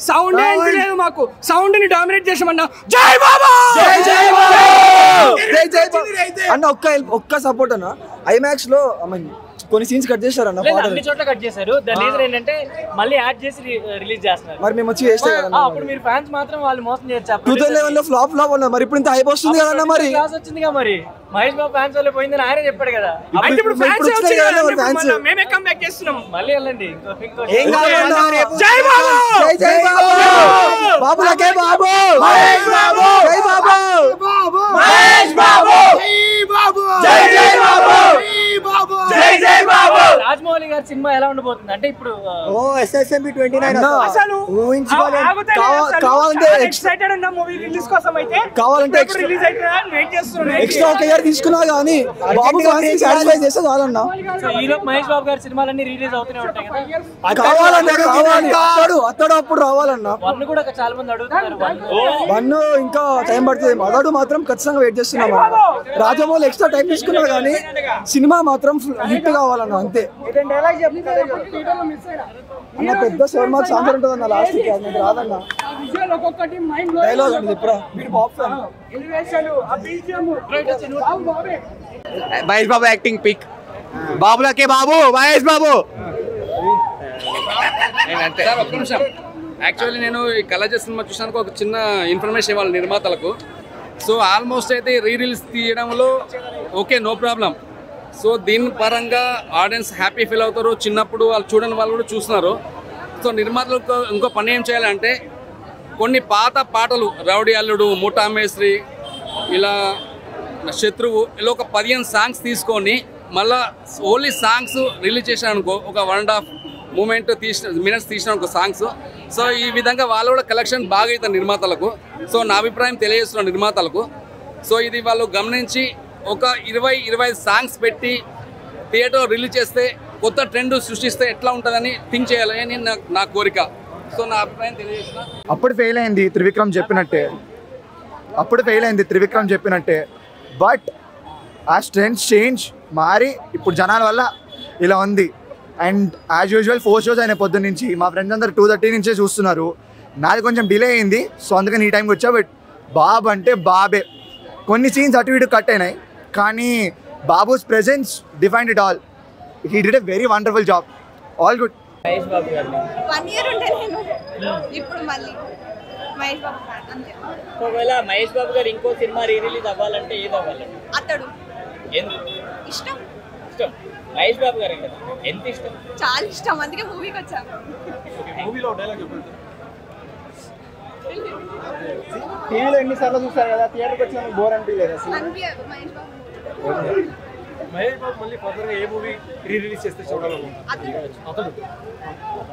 Sound లేదు మాకు, sound ని డామినేట్ చేసామన్నా. జై బాబా అన్న. ఒక్క సపోర్ట్ అన్న. ఐమాక్స్ లో కొన్ని సీన్స్ కట్ చేశారు అన్న, అన్ని చోట్ల కట్ చేశారు. దాని రీజన్ ఏంటంటే మళ్ళీ యాడ్ చేసి రిలీజ్ చేస్తున్నారు. మరి మేము వచ్చి చేస్తే అప్పుడు మీరు ఫ్యాన్స్ మాత్రం వాళ్ళు మోసం చేస్తారు. 2011 లో ఫ్లాప్ అన్న, మరి ఇప్పుడు ఇంత హైప్ వస్తుంది కదా. మరి క్లాస్ వచ్చిందిగా, మరి మహేష్ బాబు ఫ్యాన్స్ వల్ల పోయిందని ఆయనే చెప్పాడు కదా. ఇప్పుడు మేమే కంబ్యాక్ చేస్తున్నాం. మళ్ళీ వెళ్ళండి. జై బాబా జై బాబులకే బాబు జై బాబు మహేష్ బాబు జై జై బాబు జై జై బాబు. రాజమౌళి గారి సినిమా ఎలా ఉండబోతుంది అంటే ఇప్పుడు SSMB 29 అసలు కావాలంటే ఎక్సైటెడ్ ఉన్న మూవీ రిలీజ్ కోసం అయితే కావాలంటే రిలీజ్ అయితే వెయిట్ చేస్తున్నాను. ఎక్స్ట్రా ఒక ఇయర్ తీసుకున్నా గానీ బాబు ఫ్యాన్స్ సాటిస్ఫై చేస్తే చాలన్నా. ఈలోపు మహేష్ బాబు గారి సినిమాలన్నీ రిలీజ్ అవుతూనే ఉంటాయి కదా. కావాలంటే అతడు అప్పుడు రావాలన్నా. వన్ కూడా చాలా మంది అడుగుతున్నారు. వన్ ఇంకా టైం పడుతుంది. అతడు మాత్రం ఖచ్చితంగా వెయిట్ చేస్తున్నాం. రాజమౌళి ఎక్స్ట్రా టైం తీసుకున్నా గానీ సినిమా మాత్రం హిట్ కావాలన్నా, అంతే. అన్న పెద్ద 7 మార్క్స్ ఆన్సర్ ఉంటుంది అన్న లాస్ట్ కి. అది రాదన్న డైలాగ్ అండి ఇప్పుడు. మీరు pop fan. Mahesh Babu acting pick. బాబులకే బాబు మహేష్ బాబు. సార్ ఒక్క నిమిషం. యాక్చువల్లీ నేను ఈ కళాజ సినిమా చూసానికి ఒక చిన్న ఇన్ఫర్మేషన్ ఇవ్వాలి నిర్మాతలకు. సో ఆల్మోస్ట్ అయితే రీ రిలీజ్ తీయడంలో ఓకే, నో ప్రాబ్లం. సో దీని పరంగా ఆడియన్స్ హ్యాపీ ఫీల్ అవుతారు. చిన్నప్పుడు వాళ్ళు చూడని వాళ్ళు కూడా చూస్తున్నారు. సో నిర్మాతలకు ఇంకో పని ఏం చేయాలంటే కొన్ని పాత పాటలు, రౌడీ అల్లుడు, ముఠా మేస్త్రి, ఇలా శత్రువు, ఇలా ఒక 15 సాంగ్స్ తీసుకొని మళ్ళీ ఓన్లీ సాంగ్స్ రిలీజ్ చేశారనుకో, ఒక 1.5 మినిట్స్ తీసినానుకో సాంగ్స్. సో ఈ విధంగా వాళ్ళు కూడా కలెక్షన్ బాగా అవుతారు నిర్మాతలకు. సో నా అభిప్రాయం తెలియజేస్తున్నాను నిర్మాతలకు. సో ఇది వాళ్ళు గమనించి ఒక 20-25 సాంగ్స్ పెట్టి థియేటర్ రిలీజ్ చేస్తే కొత్త ట్రెండ్ సృష్టిస్తే ఎట్లా ఉంటుందని థింక్ చేయాలని నా కోరిక. సో నా అభిప్రాయం తెలియజేస్తున్నా. అప్పుడు ఫెయిల్ అయింది త్రివిక్రమ్ చెప్పినట్టే. బట్ ఆ స్ట్రెంత్ చేంజ్ మారి ఇప్పుడు జనాల వల్ల ఇలా ఉంది. అండ్ యాజ్ యూజువల్ 4 షోస్ అయిన పొద్దున్న నుంచి మా ఫ్రెండ్స్ అందరు 2:30 నుంచే చూస్తున్నారు. నాది కొంచెం డిలే అయింది, సో అందుకని ఈ టైంకి వచ్చా. బట్ బాబు అంటే బాబే. కొన్ని సీన్స్ అటు ఇటు కట్ అయినాయి, కానీ Babu's presence defined it all. He did a very wonderful job. All good. Mahesh Babu గారు 1 ఇయర్ ఉంటే నేను ఇప్పుడు మళ్ళీ మహేష్ బాబు ఫ్యాన్ అంతే. ఒకవేళ మహేష్ బాబు గారు ఇంకో సినిమా రీ రిలీజ్ అవ్వాలంటే ఏది అవ్వాలండి? అతడు. ఎందుకు ఇష్టం? మహేష్ బాబు గారు ఎంత ఇష్టం? చాలా ఇష్టం, అందుకే మూవీకి వచ్చాను. మూవీలో డైలాగ్ చెప్పండి. టీవీలో ఎన్నిసార్లు చూస్తారు కదా, థియేటర్కి వచ్చిన బోర్ అనిపించలేదు అసలు? మహేష్ బాబు మళ్ళీ ఫర్దర్గా ఏ మూవీ రీ రిలీజ్ చేస్తే చూడాలనుకుంటున్నారు? అతడు.